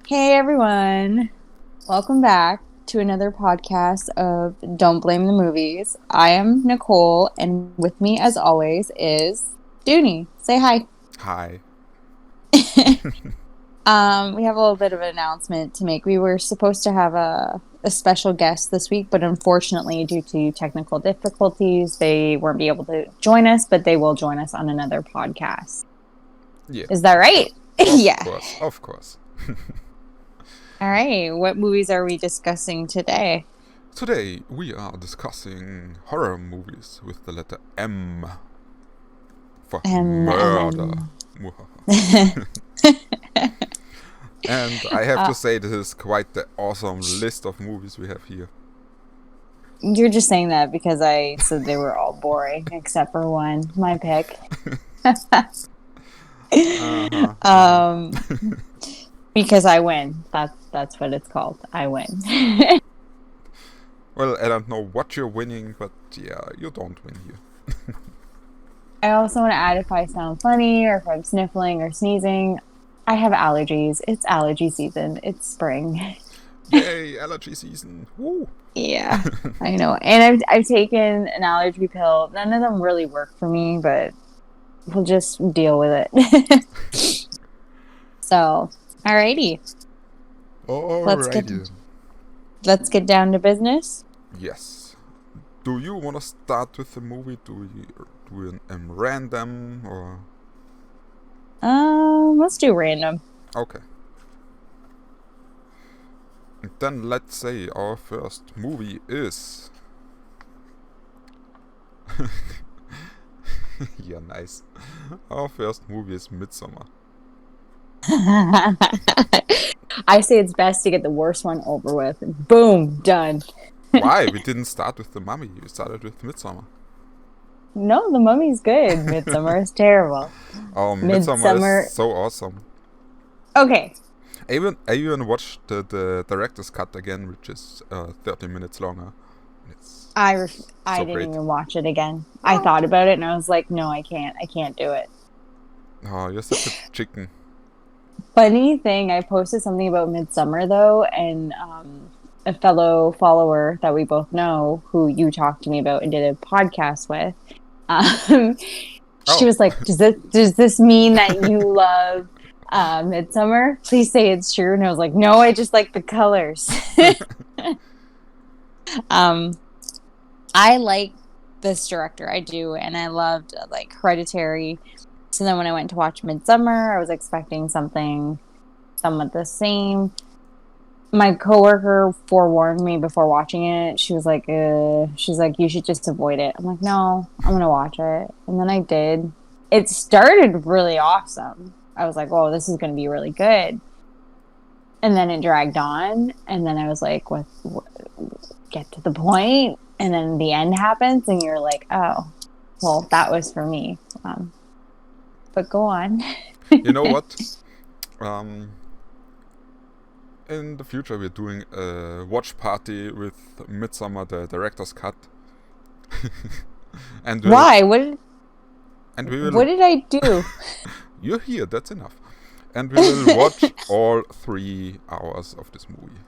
Hey everyone, welcome back to another podcast of Don't Blame the Movies. I am Nicole, and with me, as always, is Dooney. Say hi. Hi. We have a little bit of an announcement to make. We were supposed to have a special guest this week, but unfortunately, due to technical difficulties, they weren't be able to join us, but they will join us on another podcast. Yeah. Is that right? Of Yeah. course, of course. All right. What movies are we discussing today? Today we are discussing horror movies with the letter M for murder. And I have to say this is quite the awesome list of movies we have here. You're just saying that because I said they were all boring except for one, my pick. Because I win. That's what it's called. I win. Well, I don't know what you're winning, but yeah, you don't win here. I also want to add if I sound funny or if I'm sniffling or sneezing. I have allergies. It's allergy season. It's spring. Yay, allergy season. Woo. Yeah, I know. And I've taken an allergy pill. None of them really work for me, but we'll just deal with it. So, alrighty. Alrighty. Let's get down to business. Yes. Do you want to start with the movie? Do we do an random or? Let's do random. Okay. And then let's say our first movie is. Yeah, nice. Our first movie is Midsommar. I say it's best to get the worst one over with. Boom, done. Why? We didn't start with The Mummy. We started with Midsommar. No, The Mummy's good. Midsommar is terrible. Oh, Midsommar is so awesome. Okay. I even watched the director's cut again, which is 30 minutes longer. I didn't even watch it again. I thought about it and I was like, no, I can't do it. Oh, you're such a chicken. Funny thing, I posted something about Midsommar though, and a fellow follower that we both know, who you talked to me about and did a podcast with, she was like, "Does this mean that you love Midsommar? Please say it's true." And I was like, "No, I just like the colors." I like this director, I do, and I loved like Hereditary. So then when I went to watch Midsommar, I was expecting something somewhat the same. My coworker forewarned me before watching it. She was like, you should just avoid it. I'm like, no, I'm going to watch it. And then I did. It started really awesome. I was like, oh, this is going to be really good. And then it dragged on. And then I was like, what get to the point. And then the end happens and you're like, oh, well, that was for me. But go on. You know what? In the future, we're doing a watch party with Midsommar, the director's cut. And why? What did I do? You're here. That's enough. And we will watch all 3 hours of this movie.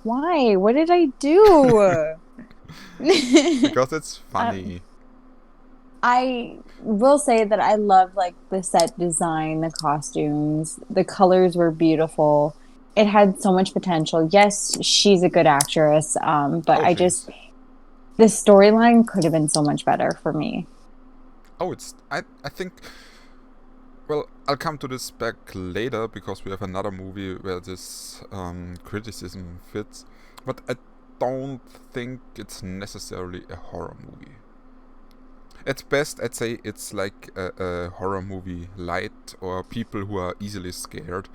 Why? What did I do? Because it's funny. I will say that I love like the set design, the costumes, the colors were beautiful. It had so much potential. Yes, she's a good actress, but the storyline could have been so much better for me. Oh, I think. Well, I'll come to this back later because we have another movie where this criticism fits, but I don't think it's necessarily a horror movie. At best, I'd say it's like a horror movie light, or people who are easily scared.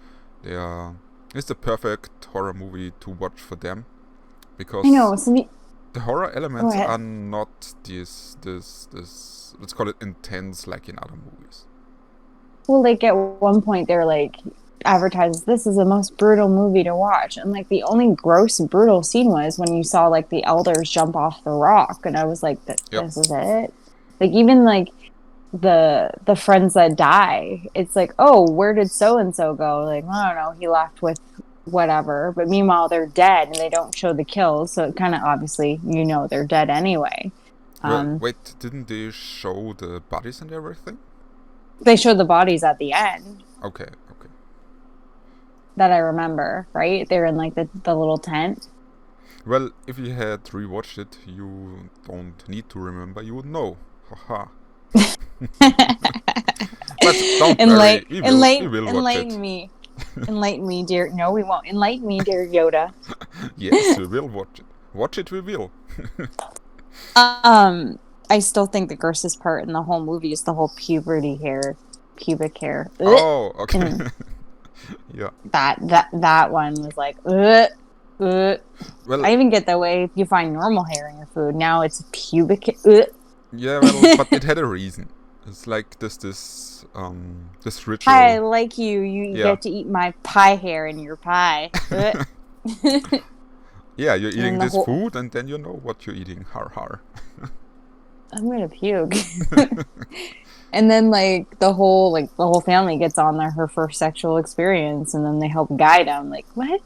It's the perfect horror movie to watch for them, because I know the horror elements are not this let's call it intense like in other movies. Well, like at one point they're like advertises this is the most brutal movie to watch, and like the only gross brutal scene was when you saw like the elders jump off the rock, and I was like, this is it. Like even like the friends that die, it's like, oh, where did so and so go? Like, I don't know, he left with whatever. But meanwhile, they're dead and they don't show the kills. So it kind of obviously, they're dead anyway. Well, wait, didn't they show the bodies and everything? They showed the bodies at the end. Okay. That I remember, right? They're in like the little tent. Well, if you had rewatched it, you don't need to remember. You would know. Haha. But don't worry. We will watch it. Enlighten me. Enlighten me, dear. No, we won't. Enlighten me, dear Yoda. Yes, we will watch it. Watch it, we will. I still think the grossest part in the whole movie is the whole pubic hair. Oh, okay. Yeah. That one was like, Well, I even get that way if you find normal hair in your food. Now it's pubic hair. Yeah, well, but it had a reason. It's like this ritual. I like you. You get to eat my pie hair in your pie. Yeah, you're eating this food and then you know what you're eating. Har har. I'm gonna puke. And then like the whole family gets on her first sexual experience, and then they help guide them. Like what?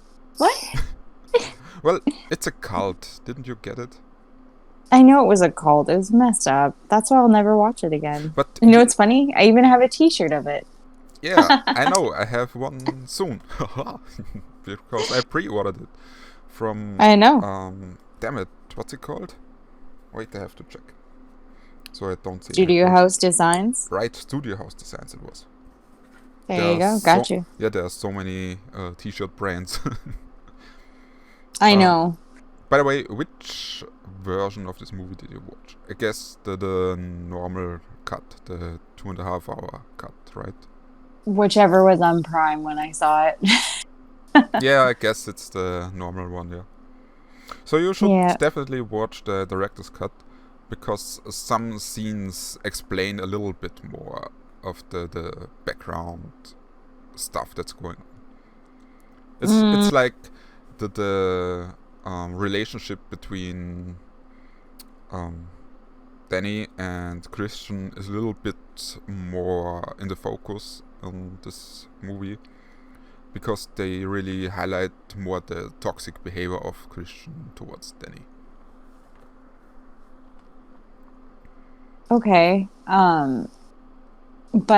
Well, it's a cult. Didn't you get it? I know it was a cult. It was messed up. That's why I'll never watch it again. But you know what's funny? I even have a T-shirt of it. Yeah, I know. I have one soon. Because I pre-ordered it from... I know. Damn it. What's it called? Wait, I have to check. So I don't see Studio House Designs? Right, Studio House Designs it was. There you go. Got you. Yeah, there are so many T-shirt brands. I know. By the way, which version of this movie did you watch? I guess the normal cut, the 2.5 hour cut, right? Whichever was on Prime when I saw it. Yeah, I guess it's the normal one, yeah. So you should definitely watch the director's cut, because some scenes explain a little bit more of the background stuff that's going on. It's like the relationship between Danny and Christian is a little bit more in the focus on this movie, because they really highlight more the toxic behavior of Christian towards Danny. Okay. But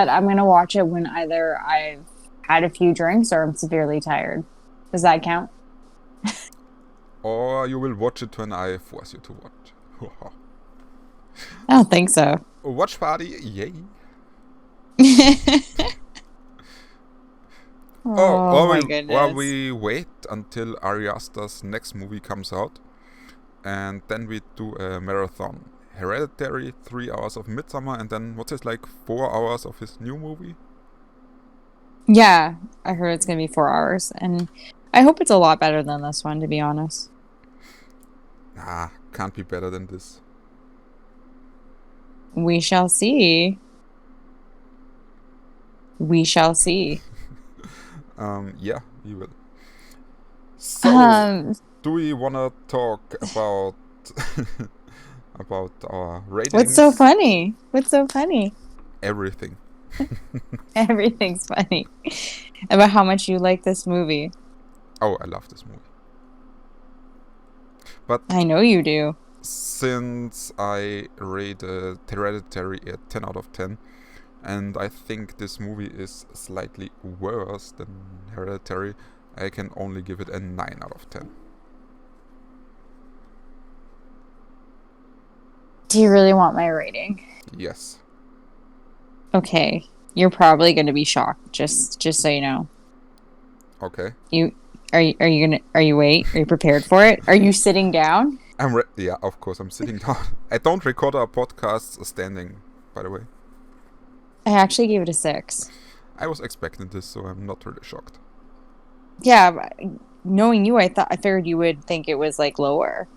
I'm gonna watch it when either I've had a few drinks or I'm severely tired. Does that count? Or you will watch it when I force you to watch. I don't think so. A watch party, yay! My goodness. Or we wait until Ari Aster's next movie comes out, and then we do a marathon. Hereditary, 3 hours of Midsommar, and then what's it, like 4 hours of his new movie? Yeah, I heard it's gonna be 4 hours, and I hope it's a lot better than this one, to be honest. Nah, can't be better than this. We shall see. We shall see. Yeah, we will. So, do we wanna talk about about our ratings? What's so funny? Everything. Everything's funny. About how much you like this movie. Oh, I love this movie. But I know you do. Since I rated Hereditary at 10 out of 10, and I think this movie is slightly worse than Hereditary, I can only give it a 9 out of 10. Do you really want my rating? Yes. Okay. You're probably going to be shocked, just so you know. Okay. Are you prepared for it? Are you sitting down? Yeah, of course I'm sitting down. I don't record our podcasts standing, by the way. I actually gave it a 6. I was expecting this, so I'm not really shocked. Yeah, but knowing you, I figured you would think it was like lower.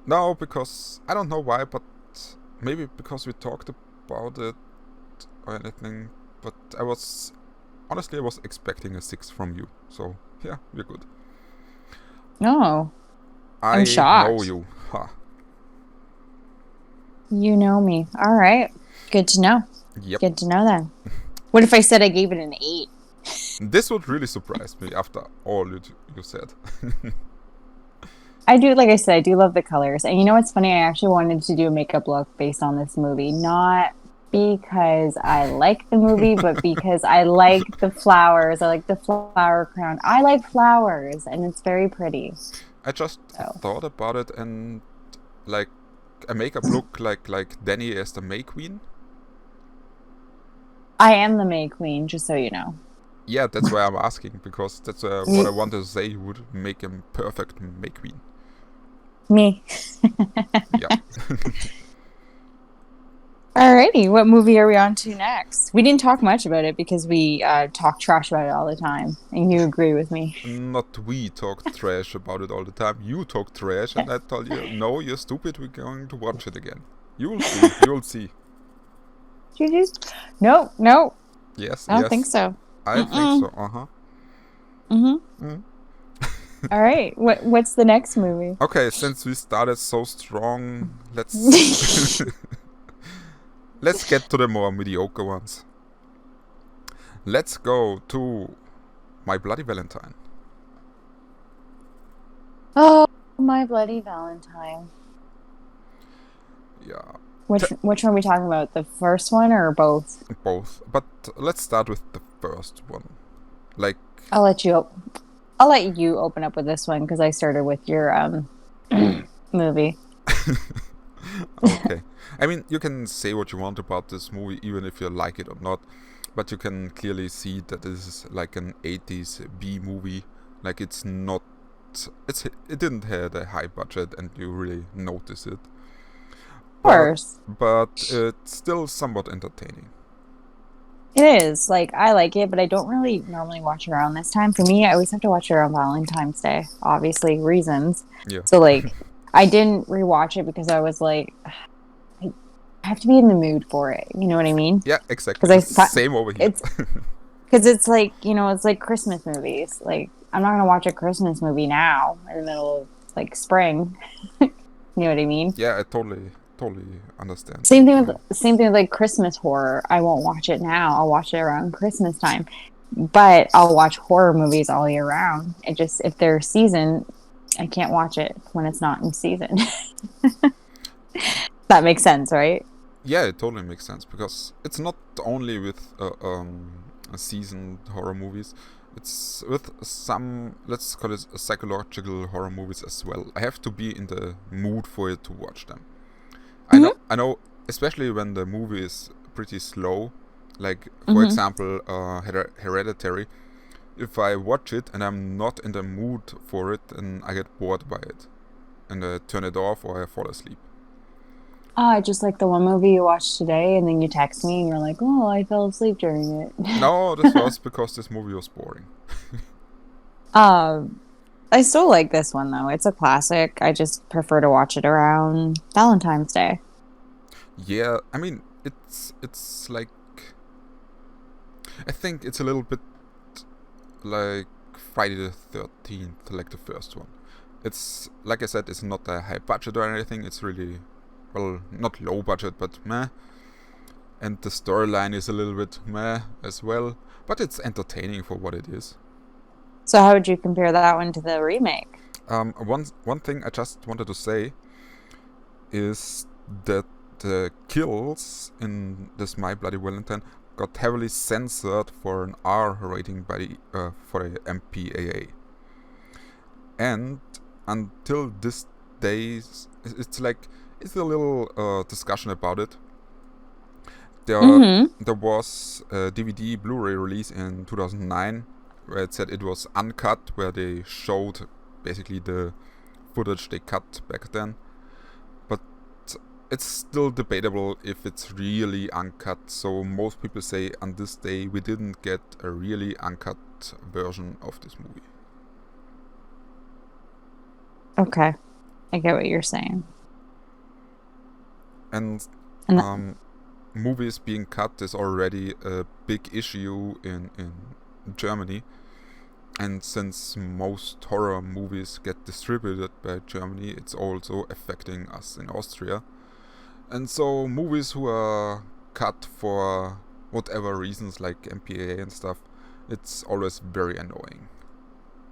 No, because I don't know why, but maybe because we talked about it or anything. But I was expecting a 6 from you. So yeah, we're good. No, I'm shocked. I know you. Ha. You know me. All right, good to know. Yep. Good to know that. What if I said I gave it an 8? This would really surprise me after all you said. I do, like I said, I do love the colors. And you know what's funny? I actually wanted to do a makeup look based on this movie, not because I like the movie, but because I like the flowers. I like the flower crown. I like flowers, and it's very pretty. I just So thought about it, and like a makeup look like Danny as the May Queen. I am the May Queen, just so you know. Yeah, that's why I'm asking, because that's what I wanted to say would make him perfect May Queen. Me. Yeah. Alrighty, what movie are we on to next? We didn't talk much about it because we talk trash about it all the time, and you agree with me. Not we talk trash about it all the time. You talk trash, and I told you, no, you're stupid. We're going to watch it again. You'll see. You'll see. No, no, Yes. I don't think so. I think so. All right, what's the next movie? Okay, since we started so strong, let's let's get to the more mediocre ones. Let's go to My Bloody Valentine. Oh, My Bloody Valentine. Yeah. Which one are we talking about? The first one or both? Both. But let's start with the first one. Like, I'll let you open up with this one because I started with your movie. okay. I mean, you can say what you want about this movie, even if you like it or not, but you can clearly see that this is like an 80s B movie. Like, it didn't have a high budget, and you really notice it. Of course. But it's still somewhat entertaining. It is. Like, I like it, but I don't really normally watch it around this time. For me, I always have to watch it around Valentine's Day. Obviously, reasons. Yeah. So, like, I didn't rewatch it because I was like, I have to be in the mood for it. You know what I mean? Yeah, exactly. Same over here. Because it's like, it's like Christmas movies. Like, I'm not going to watch a Christmas movie now in the middle of, like, spring. You know what I mean? Yeah, I totally understand. Same thing with like Christmas horror. I won't watch it now. I'll watch it around Christmas time. But I'll watch horror movies all year round. It just, if they're season, I can't watch it when it's not in season. That makes sense, right? Yeah, it totally makes sense, because it's not only with seasoned horror movies. It's with some, let's call it, psychological horror movies as well. I have to be in the mood for it to watch them. I know, especially when the movie is pretty slow. Like, for example, Hereditary. If I watch it and I'm not in the mood for it, then I get bored by it, and I turn it off or I fall asleep. Just like the one movie you watched today, and then you text me and you're like, "Oh, I fell asleep during it." No, this was because this movie was boring. I still like this one though. It's a classic. I just prefer to watch it around Valentine's Day. Yeah, I mean, it's like, I think it's a little bit like Friday the 13th, like the first one. It's, like I said, it's not a high budget or anything. It's really, well, not low budget, but meh. And the storyline is a little bit meh as well, but it's entertaining for what it is. So how would you compare that one to the remake? One thing I just wanted to say is that the kills in this My Bloody Valentine got heavily censored for an R rating by for a MPAA. And until this day, it's a little discussion about it. There was a DVD Blu-ray release in 2009 where it said it was uncut, where they showed basically the footage they cut back then. But it's still debatable if it's really uncut. So most people say on this day we didn't get a really uncut version of this movie. Okay, I get what you're saying. And movies being cut is already a big issue in Germany. And since most horror movies get distributed by Germany, it's also affecting us in Austria. And so movies who are cut for whatever reasons, like MPAA and stuff, it's always very annoying.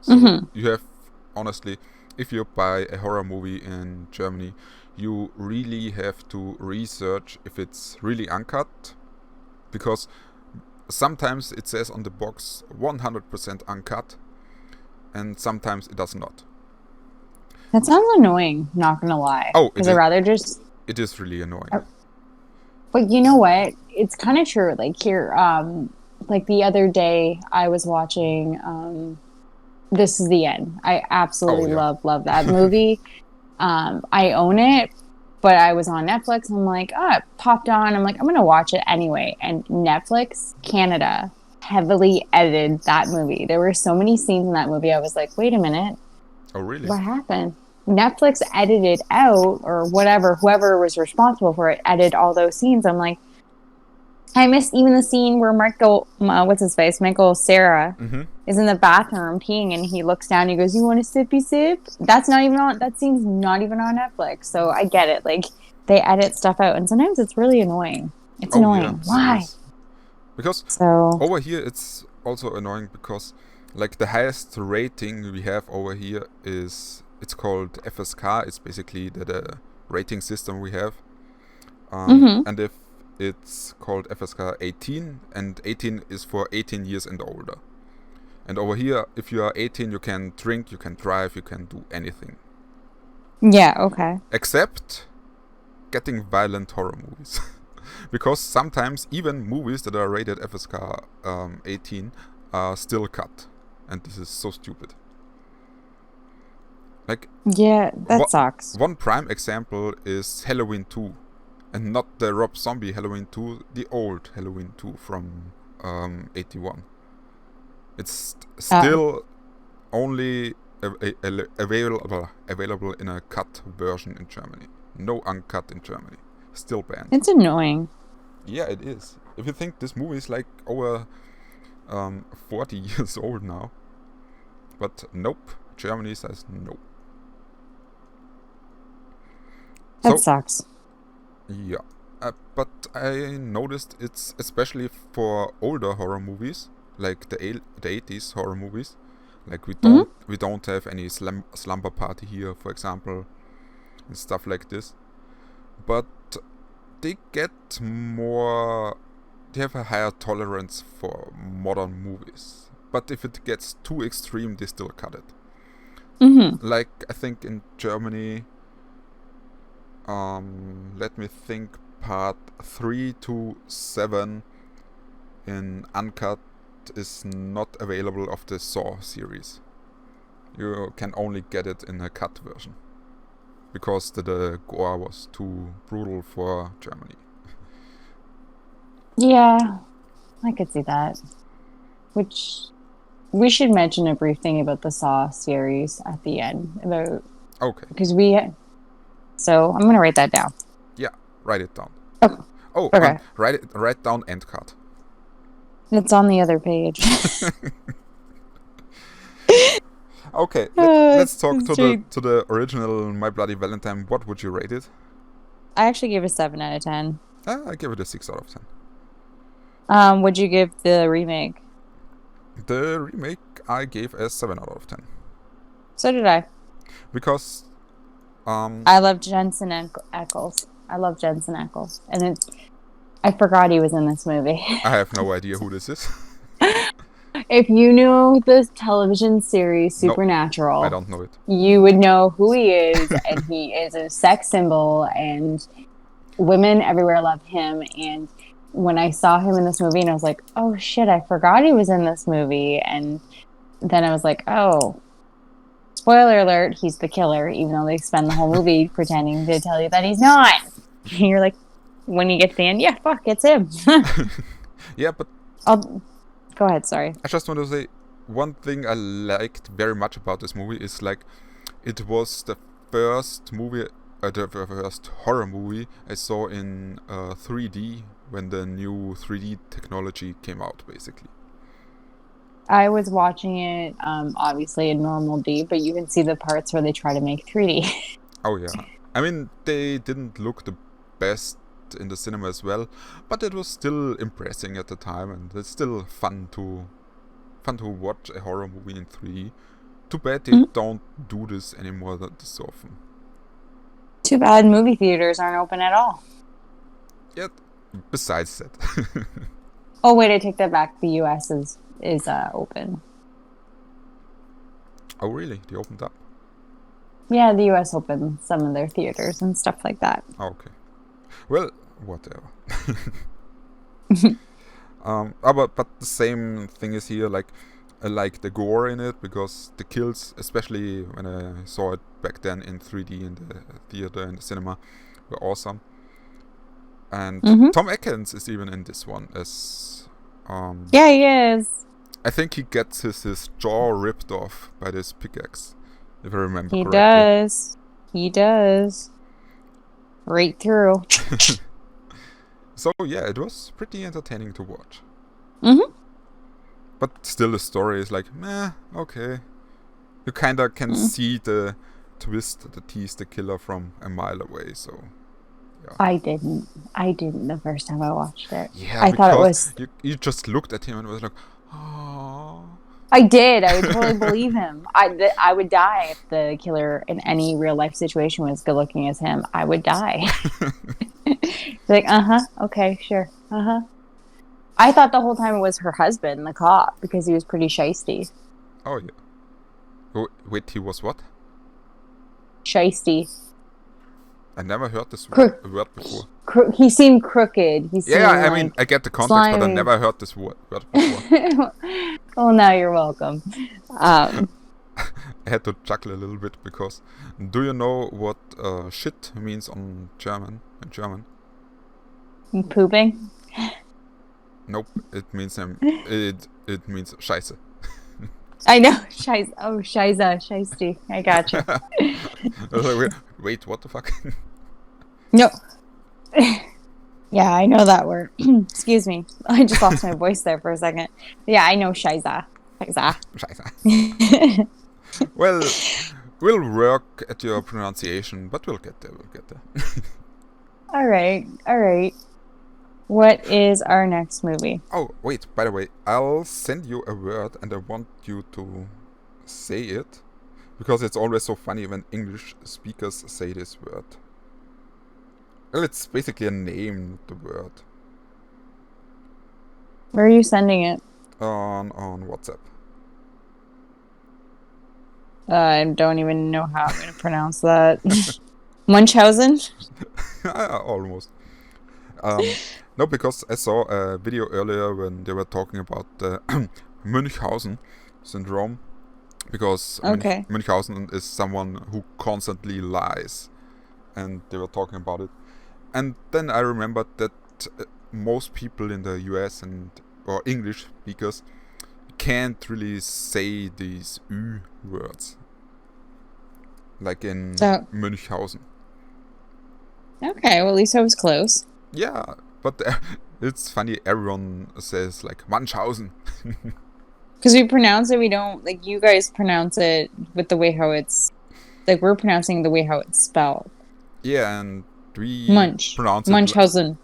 So you have, honestly, if you buy a horror movie in Germany, you really have to research if it's really uncut, because sometimes it says on the box 100% uncut, and sometimes it does not. That sounds annoying, not gonna lie. Oh, because I'd rather just... It is really annoying. But you know what? It's kind of true. Like here, like the other day, I was watching This Is the End. I absolutely love that movie. I own it, but I was on Netflix. I'm like, it popped on. I'm like, I'm gonna watch it anyway. And Netflix Canada heavily edited that movie. There were so many scenes in that movie. I was like, wait a minute. Oh, really? What happened? Netflix edited out, or whatever, whoever was responsible for it, edited all those scenes. I'm like, I missed even the scene where Michael Sarah is in the bathroom peeing, and he looks down and he goes, "You want a sippy sip?" That scene's not even on Netflix. So I get it. Like, they edit stuff out, and sometimes it's really annoying. It's annoying. Yeah, why? Because over here it's also annoying because, like, the highest rating we have over here it's called FSK. It's basically the rating system we have. And if it's called FSK 18, and 18 is for 18 years and older. And over here, if you are 18, you can drink, you can drive, you can do anything. Yeah, okay. Except getting violent horror movies. Because sometimes even movies that are rated FSK 18 are still cut. And this is so stupid. Like, yeah, that sucks. One prime example is Halloween 2. And not the Rob Zombie Halloween 2, the old Halloween 2 from 81. It's still only available in a cut version in Germany. No uncut in Germany. Still banned. It's annoying. Yeah, it is. If you think this movie is like over 40 years old now. But nope. Germany says no. That sucks. Yeah, but I noticed it's especially for older horror movies, like the 80s horror movies. Like we don't have any slumber party here, for example, and stuff like this. But they have a higher tolerance for modern movies. But if it gets too extreme, they still cut it. Like, I think in Germany, let me think, part 3 to 7 in uncut is not available of the Saw series. You can only get it in a cut version. Because the gore was too brutal for Germany. Yeah, I could see that. Which, we should mention a brief thing about the Saw series at the end. Okay. Because so I'm gonna write that down. Yeah, write it down. Okay. Write down end cut. It's on the other page. Okay, let's talk to the original My Bloody Valentine. What would you rate it? I actually gave it a 7 out of 10. I give it a 6 out of 10. What'd you give the remake? The remake I gave a 7 out of 10. So did I. Because I love Jensen Ackles. And I forgot he was in this movie. I have no idea who this is. If you knew the television series Supernatural, I don't know it. You would know who he is, and he is a sex symbol, and women everywhere love him. And when I saw him in this movie, and I was like, oh shit, I forgot he was in this movie. And then I was like, oh, spoiler alert, he's the killer, even though they spend the whole movie pretending to tell you that he's not. And you're like, when you get to the end, yeah, fuck, it's him. Yeah, but go ahead, sorry. I just want to say, one thing I liked very much about this movie is, like, it was the first horror movie I saw in 3D when the new 3D technology came out, basically. I was watching it, obviously in normal D, but you can see the parts where they try to make 3D. Oh yeah. I mean, they didn't look the best in the cinema as well, but it was still impressive at the time, and it's still fun to fun to watch a horror movie in 3D. Too bad they don't do this anymore this often. Too bad movie theaters aren't open at all. Yet, besides that. Oh wait, I take that back. The U.S. is open. Oh really? They opened up? Yeah, the U.S. opened some of their theaters and stuff like that. Oh, okay. Well, whatever. But the same thing is here. Like, I like the gore in it because the kills, especially when I saw it back then in 3D in the theater in the cinema, were awesome. And Tom Atkins is even in this one as. Yeah, he is. I think he gets his jaw ripped off by this pickaxe, if I remember He correctly. He does. Right through. So yeah, it was pretty entertaining to watch. Mm-hmm. But still, the story is like, meh, okay. You kinda can see the twist that tease the killer from a mile away. So yeah. I didn't the first time I watched it. Yeah, I thought it was. You just looked at him and was like, oh. I did. I would totally believe him. I would die if the killer in any real life situation was good looking as him. I would die. Like, okay, sure, I thought the whole time it was her husband, the cop, because he was pretty shisty. Oh yeah. Wait, he was what? Shisty. I never heard this word before. He seemed crooked. I mean, I get the context, slimy. but I never heard this word before. Well, now you're welcome. I had to chuckle a little bit because do you know what shit means in German? Pooping? Nope, it means it means scheiße. I know, scheiße. Oh, scheiße, scheisty. I gotcha. I was like, wait, what the fuck? No. Yeah, I know that word. Excuse me. I just lost my voice there for a second. Yeah, I know scheiße. Scheiße. Well, we'll work at your pronunciation, but we'll get there. All right. What is our next movie? Oh, wait, by the way, I'll send you a word and I want you to say it. Because it's always so funny when English speakers say this word. Well, it's basically a name, the word. Where are you sending it? On WhatsApp. I don't even know how I'm going to pronounce that. Munchausen? Almost. No, because I saw a video earlier when they were talking about the Munchausen syndrome. Because Munchausen is someone who constantly lies. And they were talking about it. And then I remembered that most people in the US or English speakers can't really say these Ü words. Like in Munchausen. Okay, well at least I was close. Yeah, but it's funny, everyone says like Munchausen. Because we pronounce it, we don't, like you guys pronounce it with the way how it's, like we're pronouncing the way how it's spelled. Yeah, and we pronounce it Munchausen.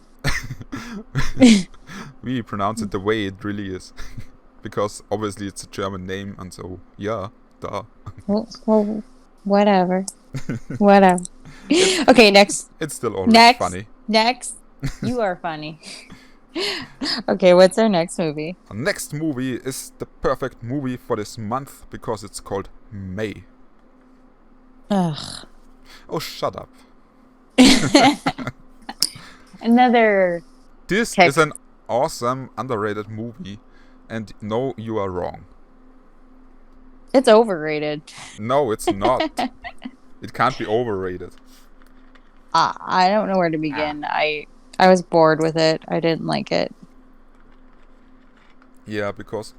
We pronounce it the way it really is. Because obviously it's a German name, and so, yeah, duh. Well whatever. Whatever. Okay, next. It's still always funny. Next. You are funny. Okay, what's our next movie? Our next movie is the perfect movie for this month because it's called May. Ugh. Oh, shut up. Another. This is an awesome, underrated movie, and no, you are wrong. It's overrated. No, it's not. It can't be overrated. I don't know where to begin. I was bored with it. I didn't like it. Yeah, because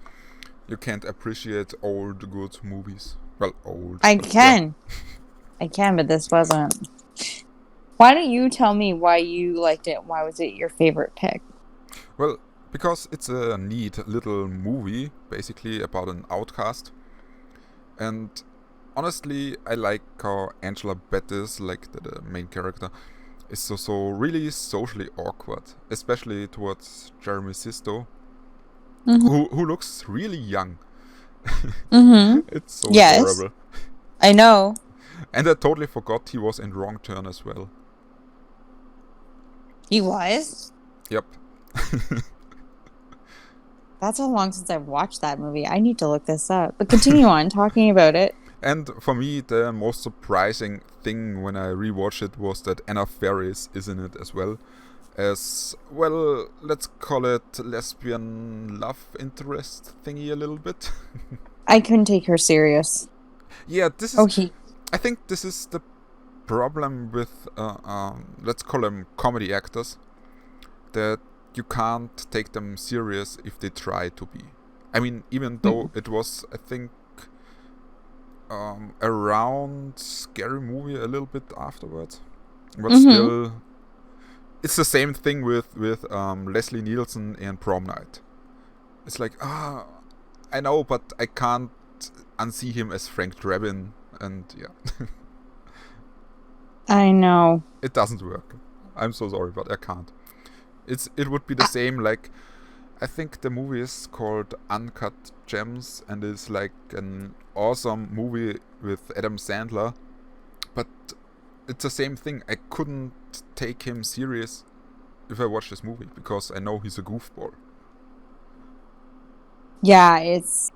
you can't appreciate old good movies. Well, old. I can. Yeah. I can, but this wasn't. Why don't you tell me why you liked it? Why was it your favorite pick? Well, because it's a neat little movie, basically about an outcast. And honestly, I like how Angela Bettis, like the main character, is so really socially awkward, especially towards Jeremy Sisto, who looks really young. Mm-hmm. It's so Yes. adorable. I know. And I totally forgot he was in Wrong Turn as well. He was? Yep. That's how long since I've watched that movie. I need to look this up. But continue on talking about it. And for me, the most surprising thing when I rewatched it was that Anna Faris is in it as well. As, well, let's call it lesbian love interest thingy a little bit. I couldn't take her serious. Yeah, this is... Okay. I think this is the problem with, let's call them comedy actors. That you can't take them serious if they try to be. I mean, even though it was, I think, around Scary Movie a little bit afterwards. But still, it's the same thing with Leslie Nielsen and Prom Night. It's like, I know, but I can't unsee him as Frank Drabin, and yeah. I know. It doesn't work. I'm so sorry, but I can't. It would be the same, like, I think the movie is called Uncut Gems, and it's like an awesome movie with Adam Sandler, but it's the same thing. I couldn't take him serious if I watch this movie, because I know he's a goofball. Yeah, it's...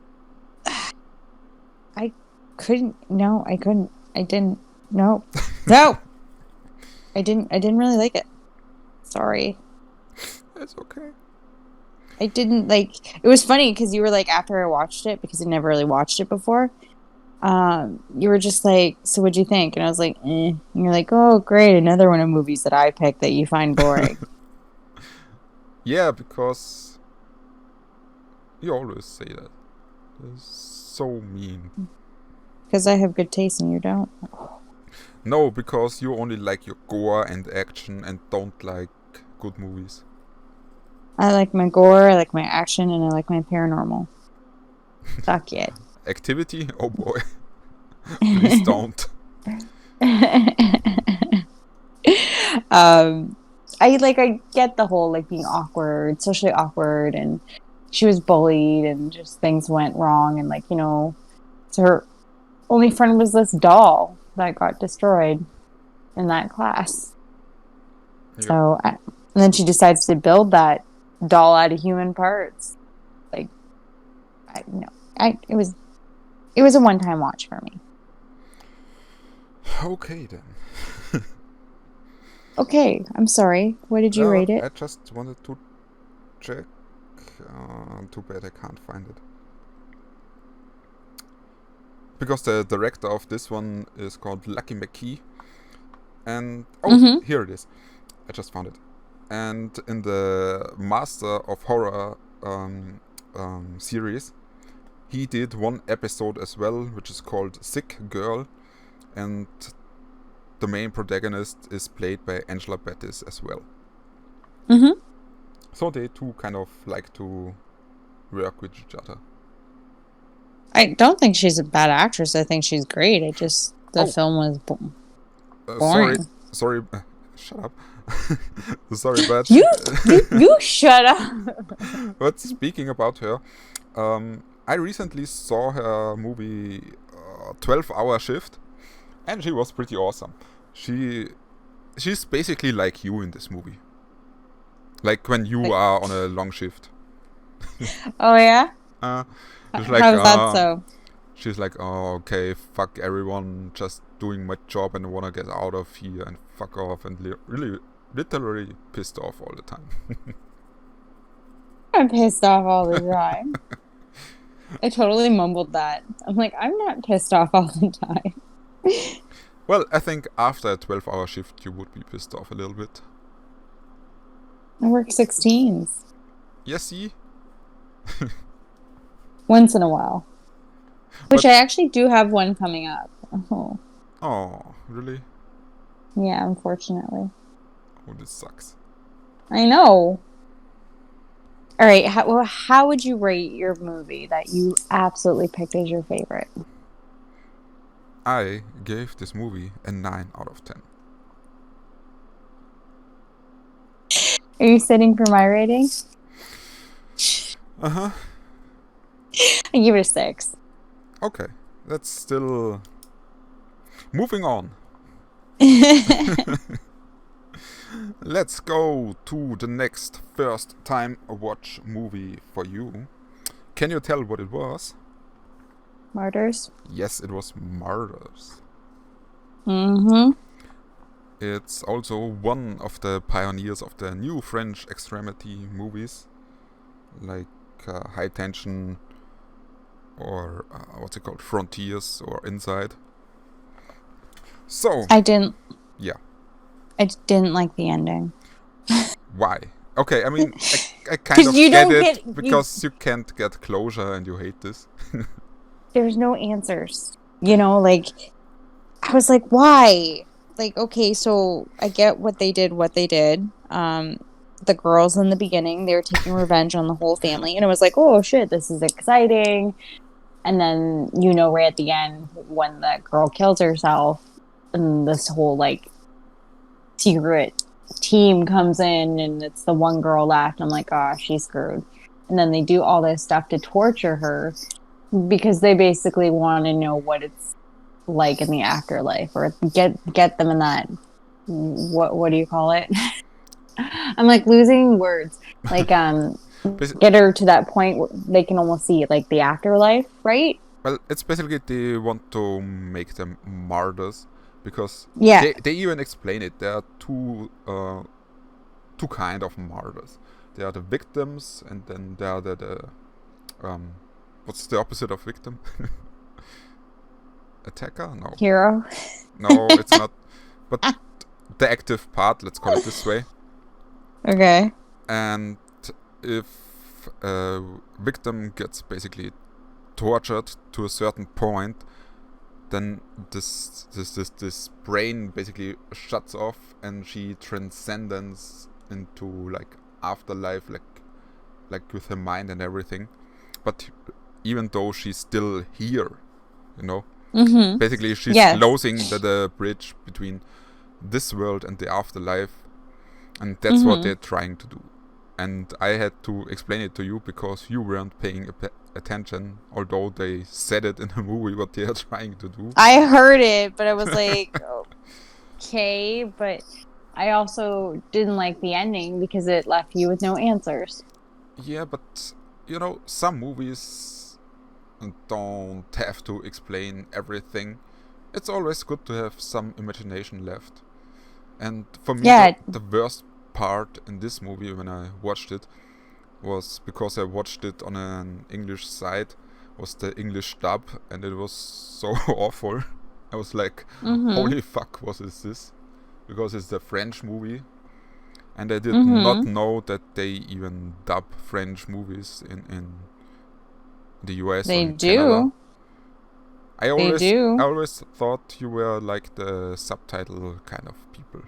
I couldn't... No, I couldn't. I didn't... No. No! I didn't really like it. Sorry. It's okay. I didn't like... It was funny because you were like, after I watched it, because I never really watched it before, you were just like, so what'd you think? And I was like, eh. And you're like, oh, great, another one of movies that I picked that you find boring. Yeah, because you always say that. It's so mean. Because I have good taste and you don't. No, because you only like your gore and action and don't like good movies. I like my gore, I like my action, and I like my paranormal. Fuck it. Activity? Oh boy. Please don't. I get the whole like being awkward, socially awkward, and she was bullied and just things went wrong, and like, you know, so her only friend was this doll that got destroyed in that class. Yep. So and then she decides to build that doll out of human parts. Like, it was a one-time watch for me. Okay then. Okay, I'm sorry. What did you rate it? I just wanted to check. Too bad I can't find it. Because the director of this one is called Lucky McKee. And here it is. I just found it. And in the Master of Horror series, he did one episode as well, which is called Sick Girl, and the main protagonist is played by Angela Bettis as well. So they two kind of like to work with each other. I don't think she's a bad actress. I think she's great. It just the film was boring. Sorry, shut up. Sorry, but you shut up. But speaking about her, I recently saw her movie 12-Hour Shift, and she was pretty awesome. She's basically like you in this movie. Like when you are on a long shift. Oh yeah? She's like, how's that so? She's like, oh, okay, fuck everyone, just doing my job and I wanna get out of here and fuck off, and literally pissed off all the time. I'm pissed off all the time. I totally mumbled that. I'm like, I'm not pissed off all the time. Well, I think after a 12-hour shift you would be pissed off a little bit. I work 16s. Yes, see? Once in a while. Which I actually do have one coming up. Oh, really? Yeah, unfortunately. Oh, this sucks. I know. All right, how would you rate your movie that you absolutely picked as your favorite? I gave this movie a 9 out of 10. Are you sitting for my rating? Uh-huh. I give it a 6. Okay, that's still moving on. Let's go to the next first time watch movie for you. Can you tell what it was? Martyrs. Yes, it was Martyrs. Mm-hmm. It's also one of the pioneers of the new French extremity movies, like High Tension or what's it called, Frontiers or Inside. So I didn't like the ending. why? Okay, I mean, I kind 'Cause of you get don't it because you can't get closure and you hate this. There's no answers. Like I was like, why? Like, okay, so I get what they did. The girls in the beginning, they were taking revenge on the whole family, and it was like, oh shit, this is exciting. And then right at the end when the girl kills herself, and this whole like secret team comes in, and it's the one girl left. I'm like, oh, she's screwed. And then they do all this stuff to torture her because they basically want to know what it's like in the afterlife, or get them in that, what do you call it? I'm like losing words. Like get her to that point where they can almost see like the afterlife, right? Well, it's basically they want to make them martyrs because Yeah. they even explain it. There are two kind of martyrs. There are the victims, and then there are the what's the opposite of victim? Attacker? No. Hero. No, it's not. But the active part, let's call it this way. Okay. And if a victim gets basically tortured to a certain point, then this brain basically shuts off, and she transcends into like afterlife, like with her mind and everything. But even though she's still here, Mm-hmm. basically she's Yes. closing the bridge between this world and the afterlife, and that's what they're trying to do. And I had to explain it to you because you weren't paying attention, although they said it in the movie what they are trying to do. I heard it, but I was like, okay, but I also didn't like the ending because it left you with no answers. Yeah, but some movies don't have to explain everything. It's always good to have some imagination left. And for me, the worst part in this movie when I watched it was because I watched it on an English site, was the English dub, and it was so awful. I was like, holy fuck, what is this? Because it's the French movie, and I did not know that they even dub French movies in the US. They or in do. Canada. I do. always thought you were like the subtitle kind of people.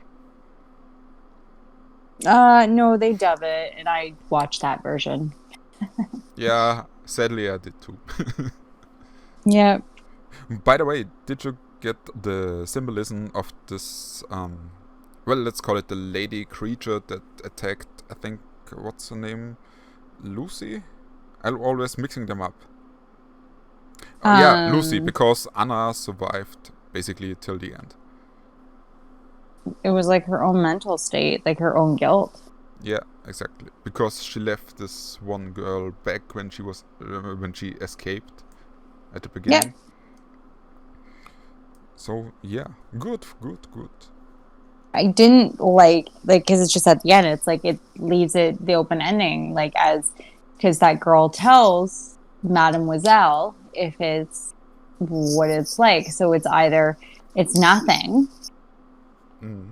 No, they dub it, and I watched that version. Yeah, sadly I did too. Yeah. By the way, did you get the symbolism of this, well, let's call it the lady creature that attacked, I think, what's her name? Lucy? I'm always mixing them up. Yeah, Lucy, because Anna survived basically till the end. It was like her own mental state, like her own guilt. Yeah, exactly. Because she left this one girl back when she escaped at the beginning. Yeah. So yeah, good. I didn't like because it's just at the end. It's like it leaves it the open ending, like because that girl tells Mademoiselle if it's what it's like. So it's either it's nothing.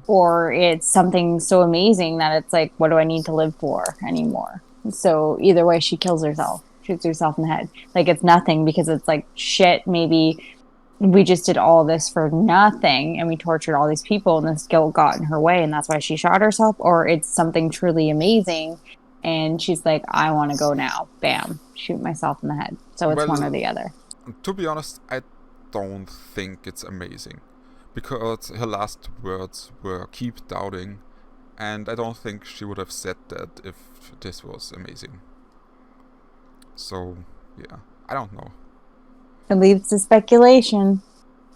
Or it's something so amazing that it's like, what do I need to live for anymore? So either way, she kills herself, shoots herself in the head. Like it's nothing because it's like, shit, maybe we just did all this for nothing and we tortured all these people and this guilt got in her way and that's why she shot herself. Or it's something truly amazing and she's like, I want to go now. Bam, shoot myself in the head. So it's one or the other. To be honest, I don't think it's amazing. Because her last words were keep doubting, and I don't think she would have said that if this was amazing. So, yeah, I don't know. It leaves to speculation.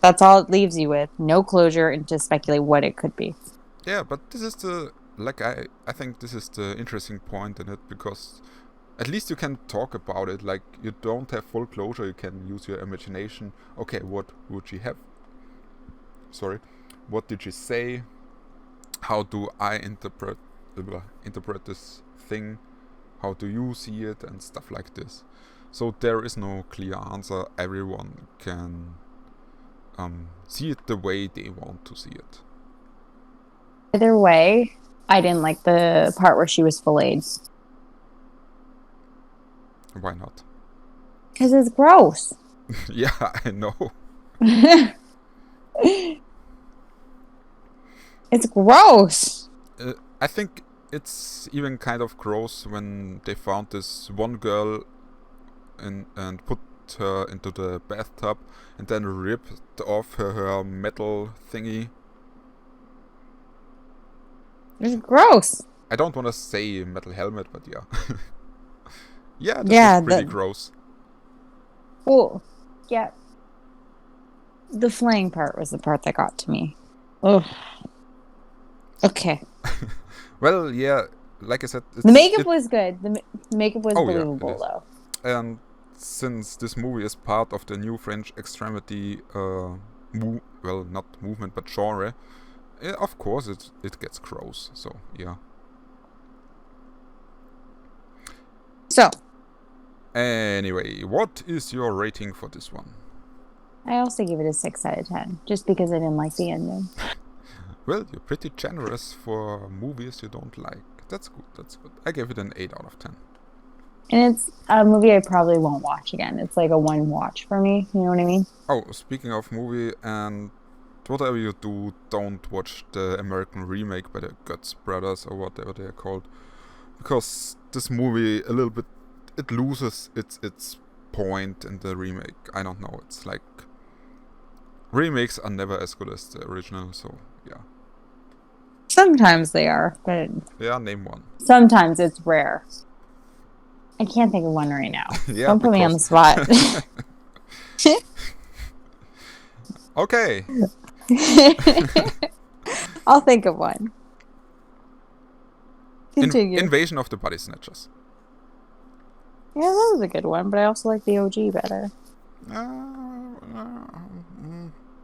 That's all it leaves you with. No closure and to speculate what it could be. Yeah, but this is I think this is the interesting point in it, because at least you can talk about it. Like, you don't have full closure, you can use your imagination. Okay, what would she have? Sorry. What did she say? How do I interpret this thing? How do you see it? And stuff like this. So there is no clear answer. Everyone can see it the way they want to see it. Either way, I didn't like the part where she was filleted. Why not? Because it's gross. Yeah, I know. It's gross. I think it's even kind of gross when they found this one girl and put her into the bathtub and then ripped off her metal thingy. It's gross. I don't want to say metal helmet, but yeah. Yeah, that was pretty gross. Well, yeah. The flaying part was the part that got to me. Ugh. Okay. Well, yeah, like I said... The makeup was good. The makeup was believable, though. And since this movie is part of the new French extremity, not movement, but genre, of course it gets gross, so yeah. So. Anyway, what is your rating for this one? I also give it a 6 out of 10, just because I didn't like the ending. Well, you're pretty generous for movies you don't like. That's good. I gave it an 8 out of 10. And it's a movie I probably won't watch again. It's like a one watch for me, you know what I mean? Oh, speaking of movie, and whatever you do, don't watch the American remake by the Guts brothers or whatever they are called. Because this movie a little bit, it loses its point in the remake. I don't know, it's like... Remakes are never as good as the original, so yeah. Sometimes they are, but... Yeah, name one. Sometimes it's rare. I can't think of one right now. Yeah, don't put me on the spot. Okay. I'll think of one. Continue. Invasion of the Body Snatchers. Yeah, that was a good one, but I also like the OG better.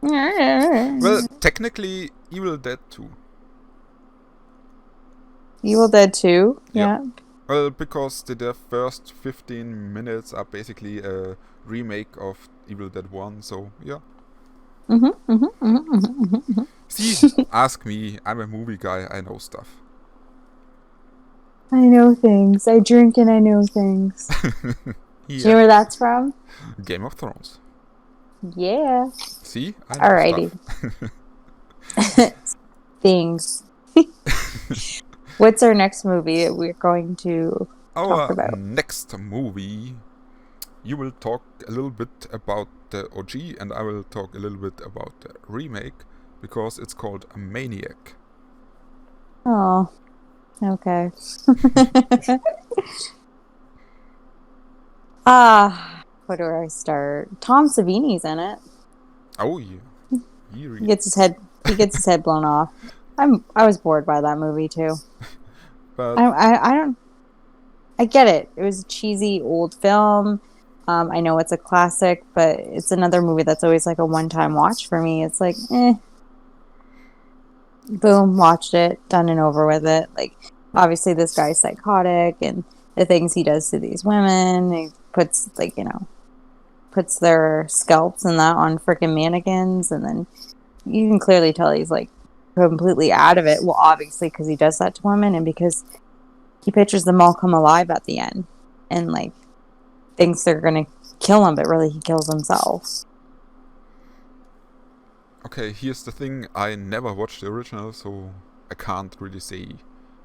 Well, technically, Evil Dead 2. Evil Dead 2? Yeah. Well, because the first 15 minutes are basically a remake of Evil Dead 1, so yeah. See, ask me. I'm a movie guy. I know stuff. I know things. I drink and I know things. Yeah. Do you know where that's from? Game of Thrones. Yeah. See? I know alrighty. Things. What's our next movie that we're going to talk about? Our next movie, you will talk a little bit about the OG and I will talk a little bit about the remake, because it's called Maniac. Oh, okay. Where do I start? Tom Savini's in it. Oh yeah. He gets his head blown off. I was bored by that movie too. But I get it. It was a cheesy old film. I know it's a classic, but it's another movie that's always like a one-time watch for me. It's like, boom, watched it, done and over with it. Like, obviously this guy's psychotic, and the things he does to these women, he puts their scalps and that on freaking mannequins, and then you can clearly tell he's like completely out of it. Well, obviously because he does that to women, and because he pictures them all come alive at the end, and like thinks they're gonna kill him, but really he kills himself. Okay, here's the thing. I never watched the original, so I can't really say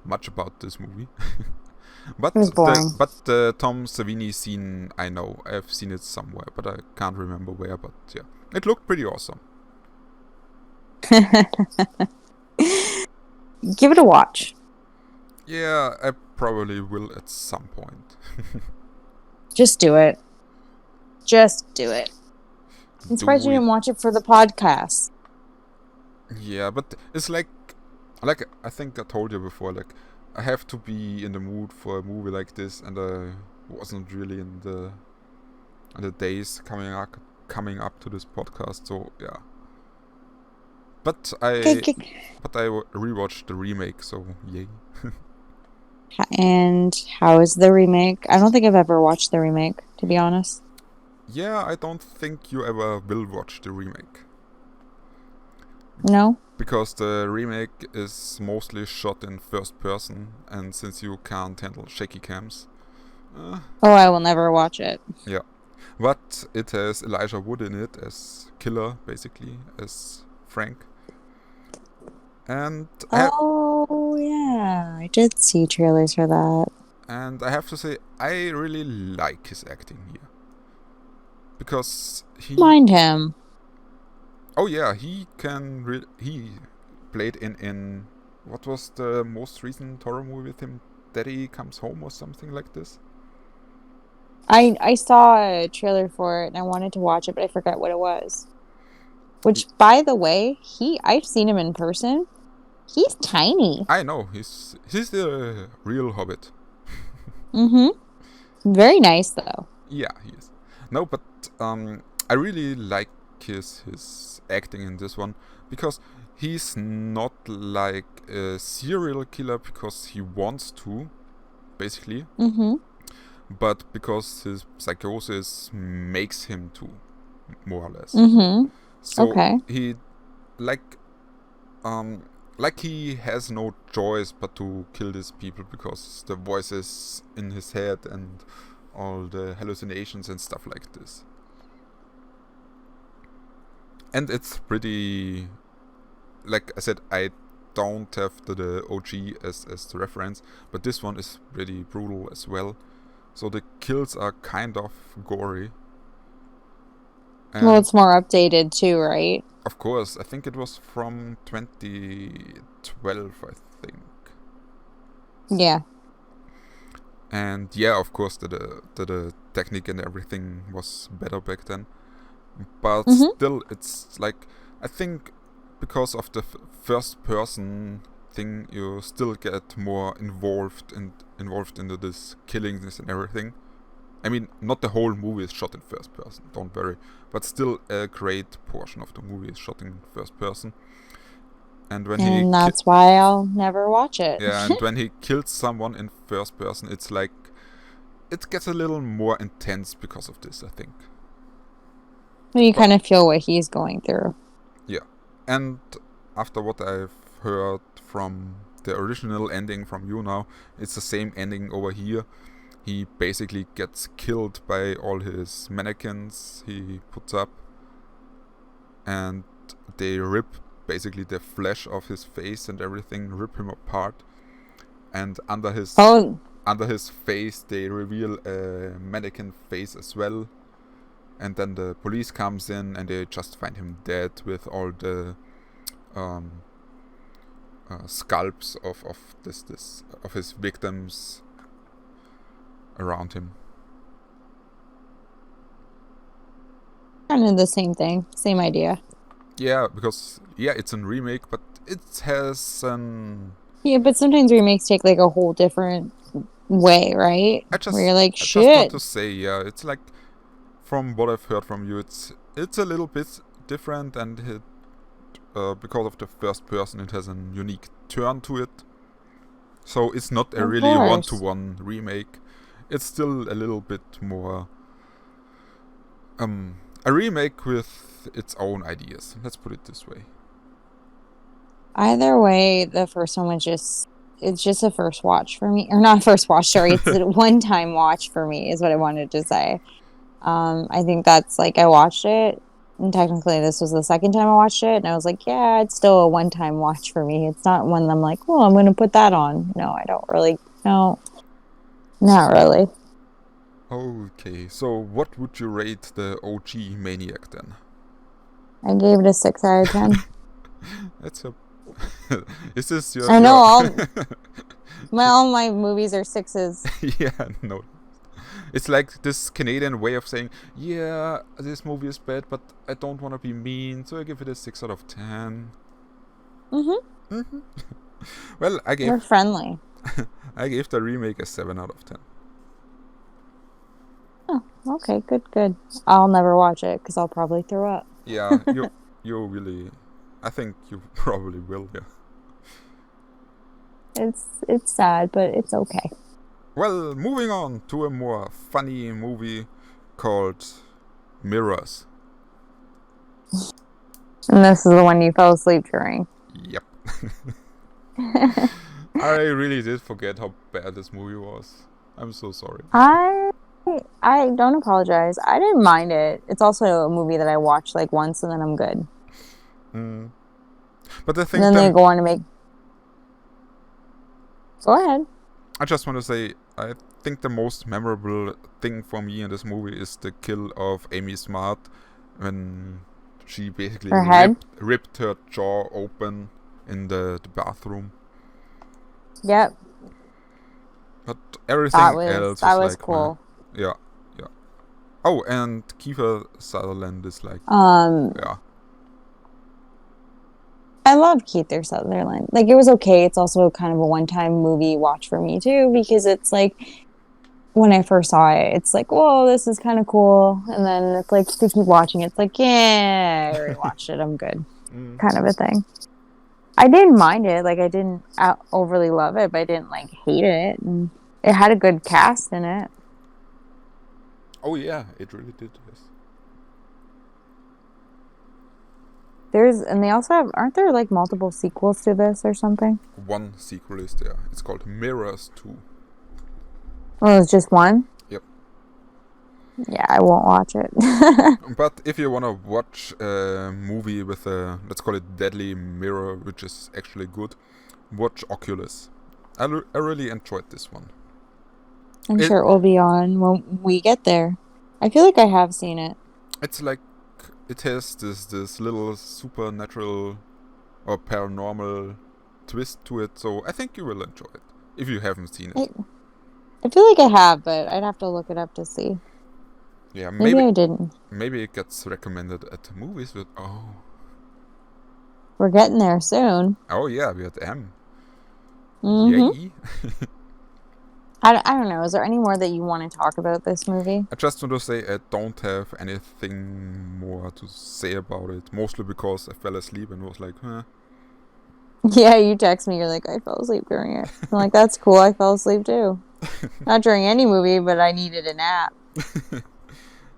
much about this movie. But it was boring. the Tom Savini scene, I know. I've seen it somewhere, but I can't remember where. But yeah, it looked pretty awesome. Give it a watch. Yeah, I probably will at some point. Just do it. Just do it. I'm surprised do you it. didn't watch it for the podcast. Yeah, but it's like I think I told you before, like I have to be in the mood for a movie like this, and I wasn't really in the days coming up to this podcast. So yeah, but I rewatched the remake, so yay. And how is the remake? I don't think I've ever watched the remake, to be honest. Yeah, I don't think you ever will watch the remake. No? Because the remake is mostly shot in first person, and since you can't handle shaky cams. Oh, I will never watch it. Yeah. But it has Elijah Wood in it as killer, basically, as Frank. And oh, yeah. I did see trailers for that. And I have to say, I really like his acting here. Because he... Mind him. Oh yeah, he can... he played in... What was the most recent horror movie with him? Daddy Comes Home or something like this? I saw a trailer for it and I wanted to watch it, but I forgot what it was. Which, by the way, I've seen him in person. He's tiny. I know, he's the real Hobbit. Mm-hmm. Very nice, though. Yeah, he is. No, but I really like his acting in this one, because he's not like a serial killer because he wants to, basically. Mm-hmm. But because his psychosis makes him to, more or less. Mm-hmm. So okay. he like he has no choice but to kill these people because the voices in his head and all the hallucinations and stuff like this. And it's pretty, like I said, I don't have the OG as the reference, but this one is pretty brutal as well. So the kills are kind of gory. And well, it's more updated too, right? Of course, I think it was from 2012, I think. Yeah. And yeah, of course, the technique and everything was better back then. But still, it's like, I think because of the first person thing, you still get more involved into this killings and everything. I mean, not the whole movie is shot in first person, don't worry, but still a great portion of the movie is shot in first person. And that's why I'll never watch it. Yeah, and when he kills someone in first person, it's like it gets a little more intense because of this, I think. You kind of feel what he's going through. Yeah, and after what I've heard from the original ending from you now, it's the same ending over here. He basically gets killed by all his mannequins he puts up, and they rip basically the flesh of his face and everything, rip him apart, and under his face they reveal a mannequin face as well. And then the police comes in and they just find him dead with all the scalps of his victims around him. Kind of the same thing, same idea. Yeah, because it's a remake, but it has Yeah, but sometimes remakes take like a whole different way, right? Where you're like, shit. I just want to say, yeah, it's like, from what I've heard from you, it's a little bit different, and because of the first person, it has a unique turn to it. So it's not a really one-to-one remake. It's still a little bit more a remake with its own ideas. Let's put it this way. Either way, the first one was it's just a first watch for me. Or not first watch, sorry. It's a one-time watch for me is what I wanted to say. I think that's like, I watched it, and technically this was the second time I watched it, and I was like, yeah, it's still a one-time watch for me. It's not one that I'm like, oh, I'm going to put that on. No, I don't really. No, not really. Okay, so what would you rate the OG Maniac then? I gave it a 6 out of 10. That's a... Is this your... I know, all my movies are 6s. Yeah, no. It's like this Canadian way of saying, yeah, this movie is bad, but I don't want to be mean, so I give it a 6 out of 10. Mm-hmm. Well, We're friendly. I gave the remake a 7 out of 10. Oh, okay, good. I'll never watch it because I'll probably throw up. Yeah, you really, I think you probably will. Yeah. It's sad, but it's okay. Well, moving on to a more funny movie called Mirrors. And this is the one you fell asleep during. Yep. I really did forget how bad this movie was. I'm so sorry. I don't apologize. I didn't mind it. It's also a movie that I watch like once and then I'm good. But the thing, and then they go on to make. Go ahead. I just want to say, I think the most memorable thing for me in this movie is the kill of Amy Smart when she basically ripped her jaw open in the bathroom. Yep. But everything else that was like, cool. Yeah. Oh, and Kiefer Sutherland is like, yeah. I love Kiefer Sutherland. Like, it was okay. It's also kind of a one-time movie watch for me too, because it's like, when I first saw it, it's like, whoa, this is kind of cool. And then it's like, to keep watching it, it's like, yeah, I already watched it, I'm good. Kind of a thing. I didn't mind it. Like, I didn't overly love it, but I didn't, like, hate it. And it had a good cast in it. Oh, yeah, it really did, yes. And they also have, aren't there, like, multiple sequels to this or something? One sequel is there. It's called Mirrors 2. Oh, it's just one? Yep. Yeah, I won't watch it. But if you want to watch a movie with a, let's call it deadly mirror, which is actually good, watch Oculus. I really enjoyed this one. I'm sure it will be on when we get there. I feel like I have seen it. It's like, it has this little supernatural or paranormal twist to it, so I think you will enjoy it, if you haven't seen it. I feel like I have, but I'd have to look it up to see. Yeah, maybe I didn't. Maybe it gets recommended at the movies, but we're getting there soon. Oh yeah, we're at M. Yay. I don't know. Is there any more that you want to talk about this movie? I just want to say I don't have anything more to say about it. Mostly because I fell asleep and was like, huh. Yeah, you text me. You're like, I fell asleep during it. I'm like, that's cool. I fell asleep too. Not during any movie, but I needed a nap.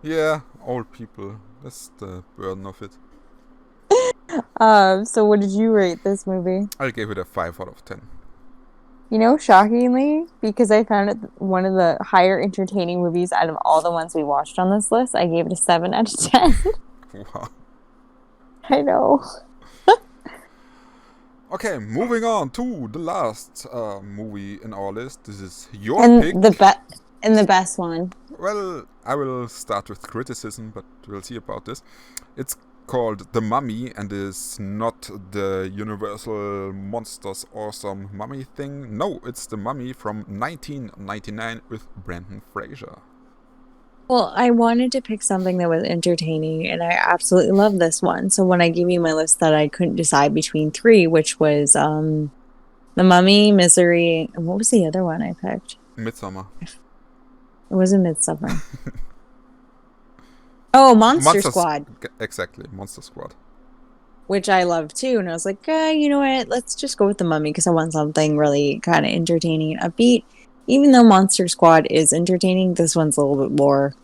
Yeah, old people. That's the burden of it. So what did you rate this movie? I gave it a 5 out of 10. You know, shockingly, because I found it one of the higher entertaining movies out of all the ones we watched on this list, I gave it a 7 out of 10. Wow. I know. Okay, moving on to the last movie in our list. This is your pick. And the best one. Well, I will start with criticism, but we'll see about this. It's called The Mummy and is not the Universal Monsters Awesome Mummy thing. No, it's The Mummy from 1999 with Brendan Fraser. Well, I wanted to pick something that was entertaining, and I absolutely love this one. So when I gave you my list that I couldn't decide between 3, which was The Mummy, Misery, and what was the other one I picked? Midsommar. It wasn't Midsommar. Oh, Monster Squad. Exactly, Monster Squad. Which I love too. And I was like, you know what? Let's just go with The Mummy because I want something really kind of entertaining and upbeat. Even though Monster Squad is entertaining, this one's a little bit more...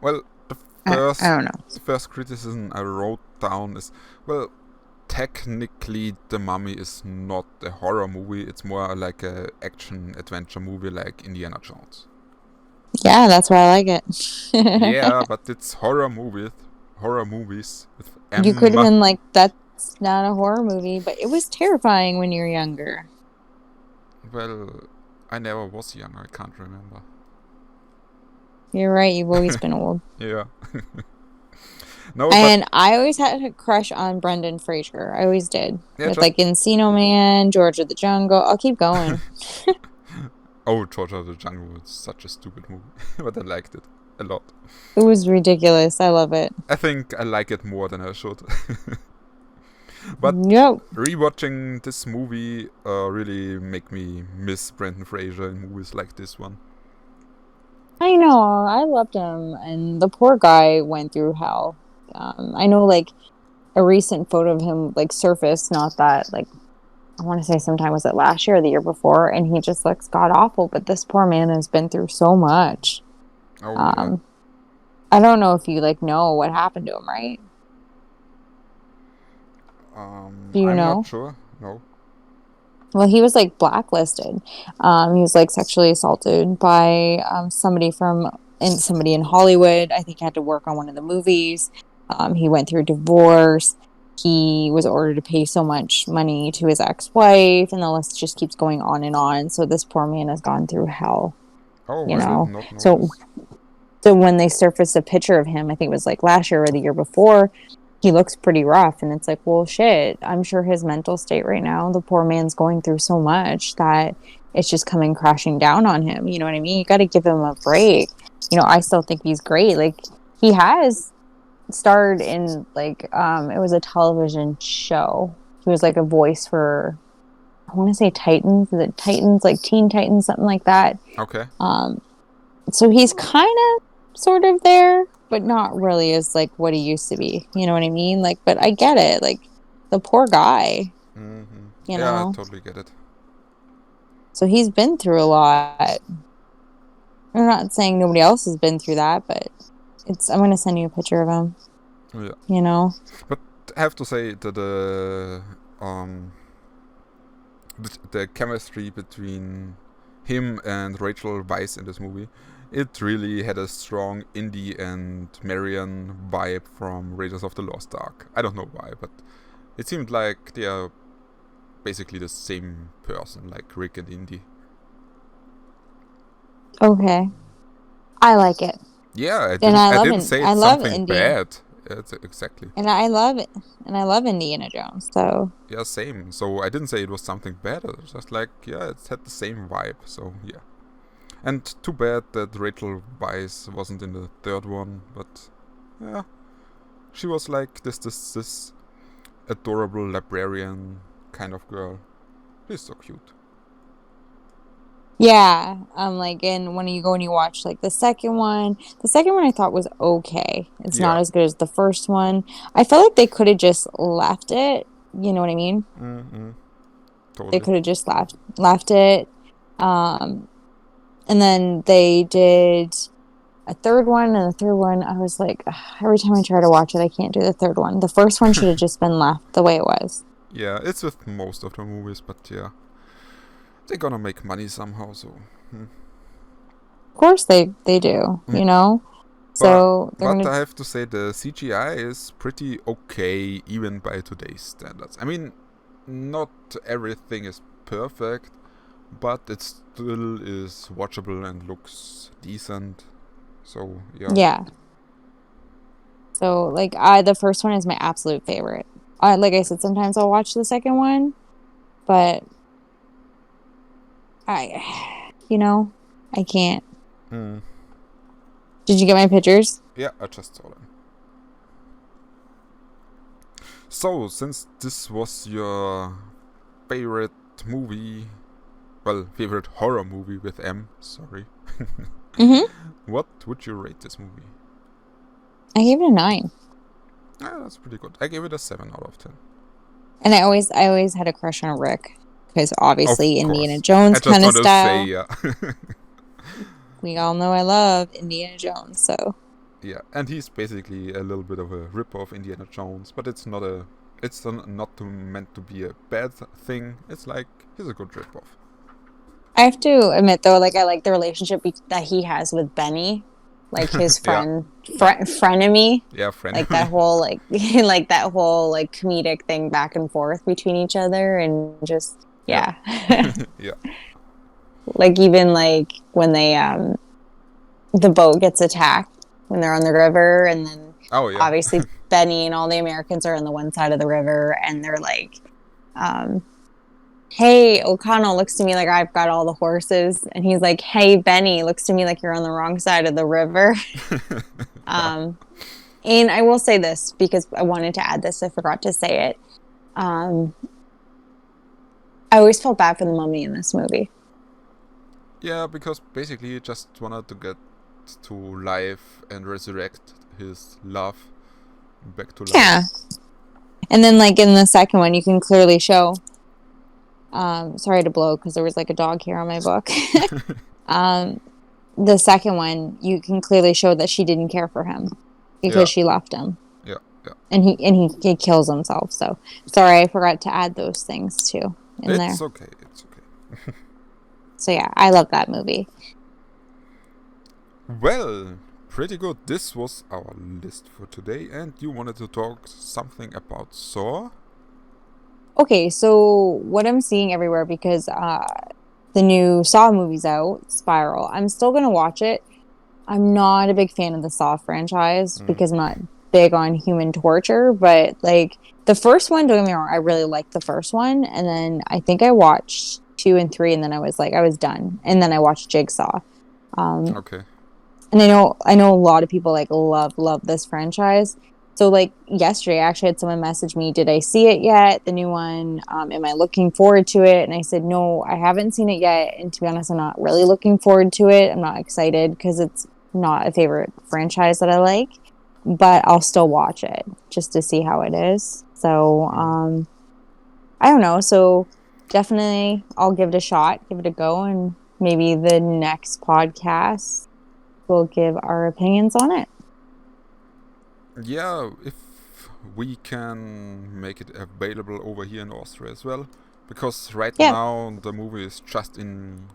Well, the first, I don't know. The first criticism I wrote down is, well, technically The Mummy is not a horror movie. It's more like a action-adventure movie like Indiana Jones. Yeah, that's why I like it. Yeah, but it's horror movies with Emma. You could have been like, that's not a horror movie, but it was terrifying when you were younger. Well, I never was young, I can't remember. You're right, you've always been old. Yeah. No, and I always had a crush on Brendan Fraser. I always did. Yeah, with like Encino Man, George of the Jungle. I'll keep going. Oh, Georgia of the Jungle was such a stupid movie, but I liked it a lot. It was ridiculous. I love it. I think I like it more than I should. But Yep. rewatching this movie really make me miss Brendan Fraser in movies like this one. I know. I loved him, and the poor guy went through hell. I know, like, a recent photo of him, like, surfaced, not that, like, I want to say sometime, was it last year or the year before, and he just looks god-awful, but this poor man has been through so much. Oh, yeah. I don't know if you, like, know what happened to him, right? Do you I'm know? not sure. No. Well, he was like blacklisted. He was like sexually assaulted by somebody in Hollywood. I think had to work on one of the movies. He went through a divorce. He was ordered to pay so much money to his ex-wife, and the list just keeps going on and on. So this poor man has gone through hell. Oh, You I know. did not know So this. so when they surfaced a picture of him, I think it was like last year or the year before, he looks pretty rough. And it's like, well, shit, I'm sure his mental state right now, the poor man's going through so much that it's just coming crashing down on him. You know what I mean? You got to give him a break. You know, I still think he's great. Like, he has starred in, like, it was a television show. He was like a voice for, I want to say Titans. Is it Titans? Like Teen Titans, something like that. Okay. So he's kind of sort of there, but not really as like what he used to be. You know what I mean? Like, but I get it. Like, the poor guy, Mm-hmm. you Yeah, know? I totally get it. So he's been through a lot. I'm not saying nobody else has been through that, but I'm going to send you a picture of him, Yeah. you know? But I have to say that the chemistry between him and Rachel Weisz in this movie, it really had a strong Indy and Marion vibe from Raiders of the Lost Ark. I don't know why, but it seemed like they are basically the same person, like Rick and Indy. Okay. I like it. Yeah, And I didn't say it's love something Indiana. bad. It's exactly. And I love it. And I love Indiana Jones. So, Yeah, same. So I didn't say it was something bad. It was just like, yeah, it had the same vibe. So yeah. And too bad that Rachel Weisz wasn't in the third one. But yeah, she was like this adorable librarian kind of girl. She's so cute. yeah, like, and when you go and you watch like the second one I thought was okay. It's Yeah. not as good as the first one. I felt like they could have just left it. You know what I mean? Mm-hmm. They Totally. could have just left it. And then they did a third one, and the third one, I was like, ugh, every time I try to watch it, I can't do the third one. The first one should have just been left the way it was. Yeah, it's with most of the movies, but yeah. They're gonna make money somehow, so... Of course they do, you know? So they're But gonna... I have to say the CGI is pretty okay, even by today's standards. I mean, not everything is perfect, but it still is watchable and looks decent. So, yeah. Yeah. So, like, the first one is my absolute favorite. Like I said, sometimes I'll watch the second one, but I can't. Mm. Did you get my pictures? Yeah, I just saw them. So, since this was your favorite movie, well, favorite horror movie with M, sorry. What would you rate this movie? I gave it a 9. Ah, that's pretty good. I gave it a 7 out of 10. And I always had a crush on Rick, because obviously Of Indiana course. Jones I just kind of wanted style. to say, yeah. We all know I love Indiana Jones, so. Yeah, and he's basically a little bit of a rip-off Indiana Jones, but it's not meant to be a bad thing. It's like, he's a good rip-off. I have to admit, though, like, I like the relationship that he has with Benny, like his friend, frenemy. Yeah, frenemy. Like that whole like that whole like comedic thing back and forth between each other, and just yeah. Yeah. Like, even like when they the boat gets attacked when they're on the river, and then obviously Benny and all the Americans are on the one side of the river, and they're like hey, O'Connell looks to me like I've got all the horses. And he's like, hey, Benny looks to me like you're on the wrong side of the river. Yeah. And I will say this because I wanted to add this. I forgot to say it. Um, I always felt bad for the mummy in this movie. Yeah, because basically he just wanted to get to life and resurrect his love back to life. Yeah. And then, like, in the second one, you can clearly show. Sorry to blow because there was like a dog here on my book. The second one, you can clearly show that she didn't care for him because she left him. Yeah, yeah. And he kills himself. So sorry, I forgot to add those things too in there. It's okay. It's okay. So yeah, I love that movie. Well, pretty good. This was our list for today, and you wanted to talk something about Saw? Okay, so what I'm seeing everywhere because the new Saw movie's out, Spiral. I'm still gonna watch it. I'm not a big fan of the Saw franchise because I'm not big on human torture, but like the first one, don't get me wrong, I really liked the first one, and then I think I watched 2 and 3, and then I was done, and then I watched Jigsaw. Okay. And I know a lot of people like love this franchise. So like yesterday, I actually had someone message me, did I see it yet? The new one, am I looking forward to it? And I said, no, I haven't seen it yet. And to be honest, I'm not really looking forward to it. I'm not excited because it's not a favorite franchise that I like, but I'll still watch it just to see how it is. So, I don't know. So definitely I'll give it a shot, give it a go. And maybe the next podcast we'll give our opinions on it. Yeah, if we can make it available over here in Austria as well, because right now the movie is just in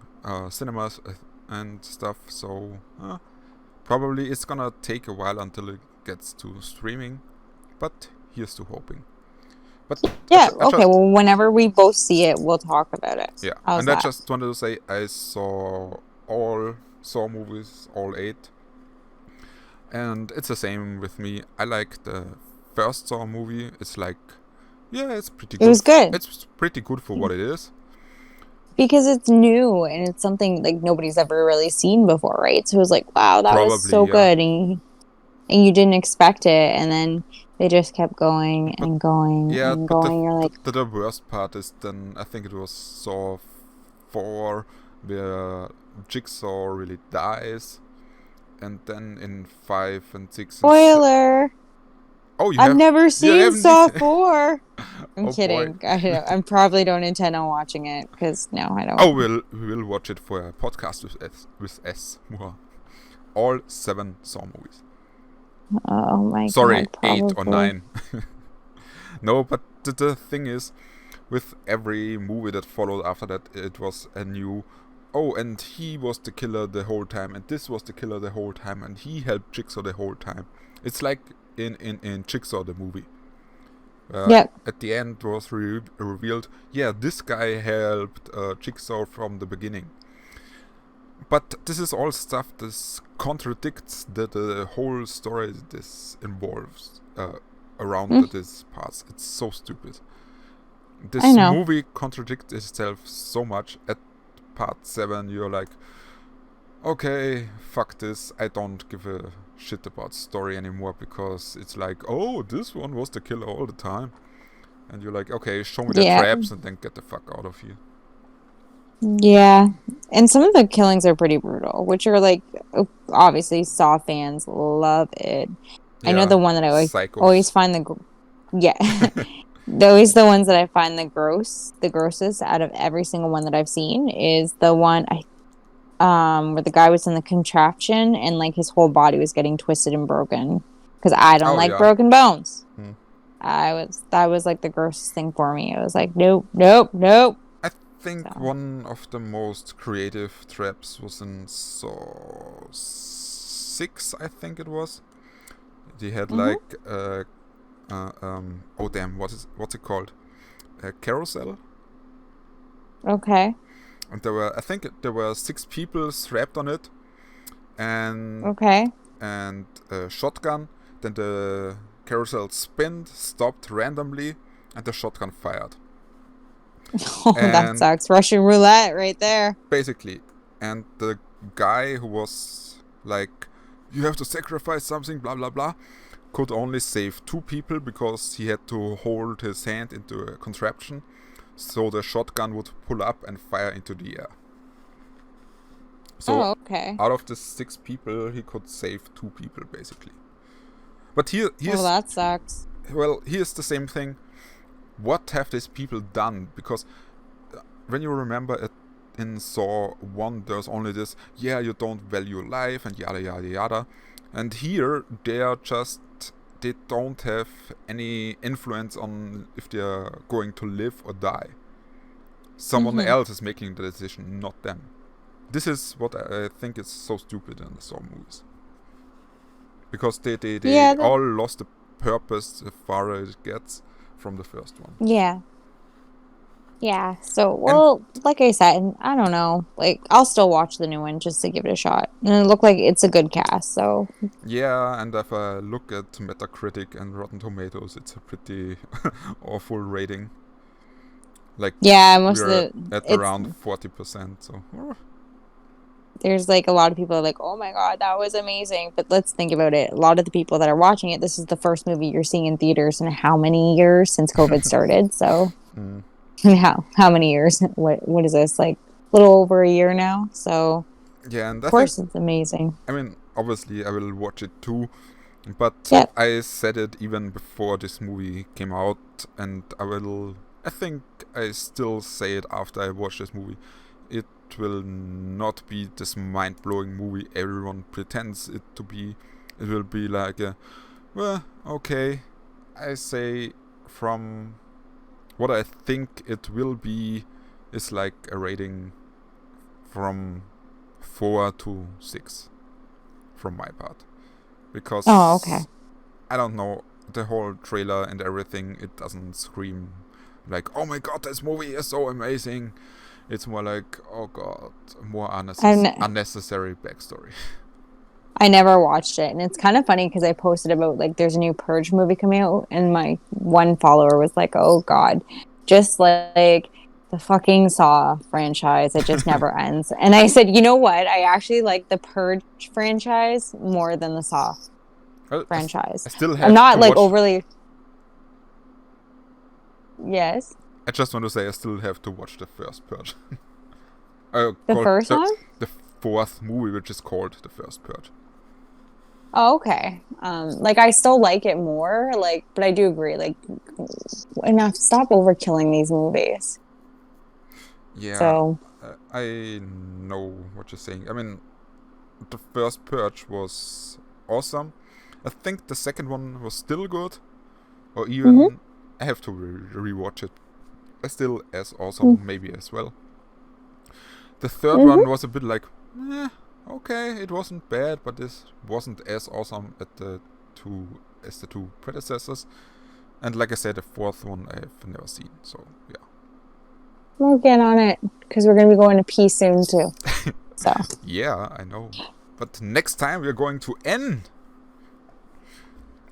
cinemas and stuff, so probably it's gonna take a while until it gets to streaming, but here's to hoping. But well, whenever we both see it, we'll talk about it. Yeah, How's and that? I just wanted to say I saw all Saw movies, all 8. And it's the same with me. I like the first Saw movie. It's like, yeah, it's pretty good. It was good. It's pretty good for what it is. Because it's new and it's something like nobody's ever really seen before, right? So it was like, wow, that was so good. And you didn't expect it. And then they just kept going and going and going. You're like... The worst part is then, I think it was Saw 4, where Jigsaw really dies. And then in 5 and 6... Spoiler! I've never seen Saw 4. I'm kidding. I probably don't intend on watching it because no, I don't. Oh, we'll watch it for a podcast with S. All 7 Saw movies. Oh my god. Sorry, 8 or 9. No, but the thing is, with every movie that followed after that, it was a new... Oh, and he was the killer the whole time, and this was the killer the whole time, and he helped Jigsaw the whole time. It's like in Jigsaw the movie. At the end was revealed, yeah, this guy helped Jigsaw from the beginning. But this is all stuff that contradicts the whole story this involves around this parts. It's so stupid. This movie contradicts itself so much. At part 7, you're like, okay, fuck this. I don't give a shit about story anymore because it's like, oh, this one was the killer all the time. And you're like, okay, show me the traps and then get the fuck out of here. Yeah. And some of the killings are pretty brutal, which are like, obviously Saw fans love it. Yeah, I know the one that I always find always the ones that I find the grossest out of every single one that I've seen is the one where the guy was in the contraption and like his whole body was getting twisted and broken because I don't like broken bones. That was like the grossest thing for me. It was like nope. I think one of the most creative traps was in Saw 6, I think it was. They had like oh damn, what's it called? A carousel. Okay. And I think there were 6 people strapped on it, and and a shotgun. Then the carousel stopped randomly, and the shotgun fired. Oh, that And sucks. Russian roulette right there. basically, and the guy who was like, you have to sacrifice something, blah blah blah, could only save 2 people because he had to hold his hand into a contraption so the shotgun would pull up and fire into the air. So Oh, okay. out of the 6 people, he could save 2 people basically. But Well, here's that sucks. here's the same thing. What have these people done? Because when you remember it in Saw 1, there's only this, yeah, you don't value life and yada yada yada. And here they don't have any influence on if they're going to live or die. Someone else is making the decision, not them. This is what I think is so stupid in the Saw movies. Because they Yeah, all lost the purpose as far as it gets from the first one. yeah. Yeah. So, well, like I said, I don't know. Like, I'll still watch the new one just to give it a shot. And it looked like it's a good cast, so. Yeah, and if I look at Metacritic and Rotten Tomatoes, it's a pretty awful rating. Like, Yeah, most of we're the. at around 40%, so... There's like a lot of people are like, oh my God, that was amazing. But let's think about it. A lot of the people that are watching it, this is the first movie you're seeing in theaters in how many years since COVID started? So, how many years? What is this? Like a little over a year now. So, yeah, and of course, it's amazing. I mean, obviously, I will watch it too. But Yep. I said it even before this movie came out, and I think I still say it after I watch this movie. It will not be this mind-blowing movie everyone pretends it to be. It will be like well, okay. I say from what I think it will be is like a rating from 4 to 6 from my part. Because Oh, okay. I don't know, the whole trailer and everything, it doesn't scream like, oh my God, this movie is so amazing. It's more like, oh God, more unnecessary backstory. I never watched it, and it's kind of funny because I posted about like there's a new Purge movie coming out, and my one follower was like, "Oh God, just like the fucking Saw franchise, it just never ends." And I said, "You know what? I actually like the Purge franchise more than the Saw franchise. I still have I'm not to like watch... overly." Yes. I just want to say I still have to watch the first Purge. The first one? The 4th movie, which is called The First Purge. Oh, okay. Like I still like it more, like, but I do agree, like, enough. Stop overkilling these movies. Yeah, So I know what you're saying. I mean, the first Purge was awesome. I think the second one was still good, or even I have to rewatch it. Still as awesome, maybe as well. The third one was a bit like, okay, it wasn't bad, but this wasn't as awesome as the two predecessors. And like I said, the 4th one I have never seen, so yeah. we'll get on it because we're gonna be going to P soon too. So Yeah, I know. But next time we're going to N.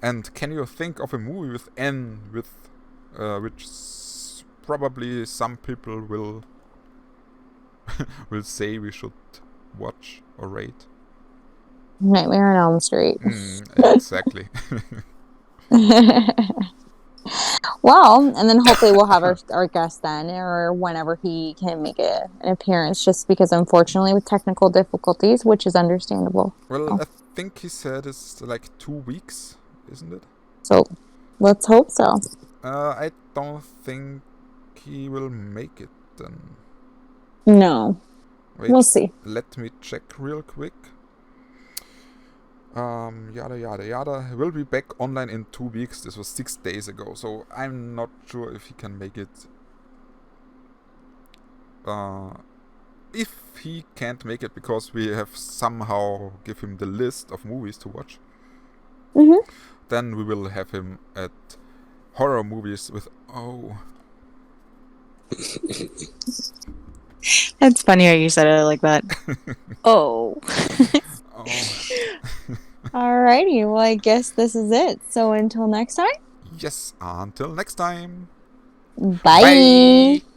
And can you think of a movie with N with which probably some people will say we should watch or rate? Nightmare on Elm Street. Exactly. Well, and then hopefully we'll have our guest then, or whenever he can make an appearance, just because unfortunately with technical difficulties, which is understandable. Well, I think he said it's like 2 weeks, isn't it? So let's hope so. I don't think he will make it then. No. Wait, we'll see. Let me check real quick. Yada yada yada. He will be back online in 2 weeks. This was 6 days ago, so I'm not sure if he can make it. If he can't make it because we have somehow give him the list of movies to watch, then we will have him at Horrormovies with That's funny how you said it like that. Oh. Alrighty, well I guess this is it. So until next time. Yes, until next time. Bye.